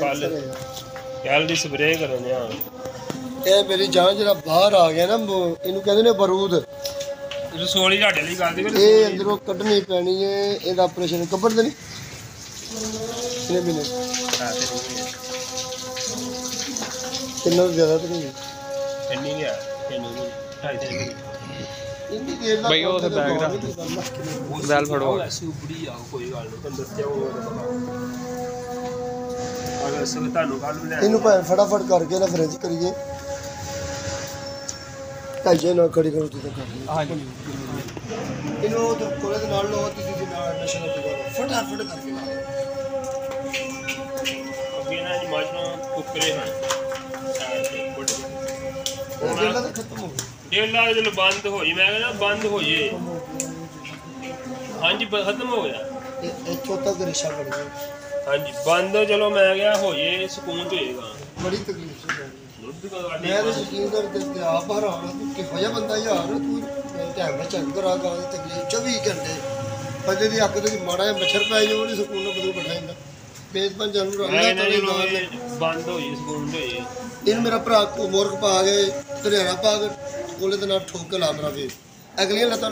ਕੱਲ ਦੀ ਸਪਰੇਅ ਕਰਨੇ ਆ। ਇਹ ਮੇਰੀ ਜਾਨ ਜਿਹੜਾ ਬਾਹਰ ਆ ਗਿਆ ਨਾ ਇਹਨੂੰ ਕਹਿੰਦੇ ਨੇ ਬਰੂਦ। ਰਸੋਲੀ ਤੁਹਾਡੇ ਲਈ ਕਰਦੇ ਇਹ ਅੰਦਰੋਂ ਕੱਢਣੀ ਪੈਣੀ ਹੈ। ਇਹਦਾ ਆਪਰੇਸ਼ਨ ਕੱਪੜ ਦੇਣੀ ਕਿੰਨੇ ਮਹੀਨੇ ਕਿੰਨਾ ਜ਼ਿਆਦਾ ਤਾਂ ਨਹੀਂ ਇੰਨੀ ਗਿਆ ਇੰਨੀ 2.5 ਇੰਨੀ ਦੇਰ ਦਾ ਬਈ ਉਹ ਤੇ ਬੈਗ ਰੱਖ ਬੈਲ ਫੜੋ ਸੁਪੜੀ ਆ ਕੋਈ ਗੱਲ ਨਹੀਂ ਤੁਹਾਨੂੰ ਦੱਸਿਆ ਅਗਰ ਸਭ ਤੁਹਾਨੂੰ ਕੱਲ ਲੈ ਇਹਨੂੰ ਭਾਵੇਂ ਫਟਾਫਟ ਕਰਕੇ ਨਾ ਫ੍ਰਿਜ ਕਰੀਏ ਕਾਜੇ ਨਾ ਖੜੀ ਕਰੋ ਤੂੰ ਕਰ ਹਾਂਜੀ ਇਹਨੂੰ ਤਾਂ ਕੋਲੇ ਦੇ ਨਾਲ ਲੋ ਤੁਸੀਂ ਦੇ ਨਾਲ ਨਸ਼ਾ ਨਾ ਕਰੋ ਫਟਾਫਟ ਕਰਕੇ ਲਾ ਅੱਗੇ ਨਾ ਜੀ ਮਾਜਨੋਂ ਕੁੱਕਰੇ ਹਨ ਇਹ ਤਾਂ ਖਤਮ ਹੋ ਗਿਆ। 1.5 ਲੱਖ ਜਦੋਂ ਬੰਦ ਹੋਈ ਮੈਂ ਕਹਿੰਦਾ ਬੰਦ ਹੋਈਏ ਹਾਂਜੀ ਖਤਮ ਹੋ ਗਿਆ ਇੱਥੋਂ ਤੱਕ ਰਿਸ਼ਾ ਬਣ ਗਿਆ। ਹਾਂਜੀ ਬੰਦ ਚਲੋ ਮੈਂ ਗਿਆ ਹੋਈਏ ਸਕੂਨ ਚ ਹੋਏਗਾ ਬੜੀ ਤਕਲੀਫ ਸੀ ਦੁੱਧ ਕਦੋਂ ਮੈਂ ਤਾਂ ਯਕੀਨ ਕਰਕੇ ਤੇ ਆਪ ਹਰਾਉਣਾ ਤੂੰ ਕਿਹੋ ਜਿਹਾ ਬੰਦਾ ਯਾਰ ਤੂੰ ਟਾਈਮ ਨਾਲ ਚੱਕ ਕਰਾ ਗਾ ਤਕਲੀਫ 24 ਘੰਟੇ ਪੰਜੇ ਦੀ ਅੱਖ ਤੇ ਮਾੜਾ ਜਿਹਾ ਮੱਛਰ ਪੈ ਜਾਓ ਉਹਨੇ ਸਕੂਨ ਨਾਲ ਬਦੂ ਬਿਠਾ ਜਾਂਦਾ ਬੇਜ਼ਬਨ ਜਾਨੂੰ ਬੰਦ ਹੋਈ ਸਕੂਨ ਚ ਹੋਈਏ ਇਹਨੂੰ ਮੇਰਾ ਭਰਾ ਮੁਰਗ ਪਾ ਕੇ ਧਰਿਆਣਾ ਪਾ ਕੇ ਕੋਲੇ ਦੇ ਨਾਲ ਠੋਕ ਕੇ ਲਾ ਮੇਰਾ ਵੇ ਅਗਲੀਆਂ ਲੱਤਾਂ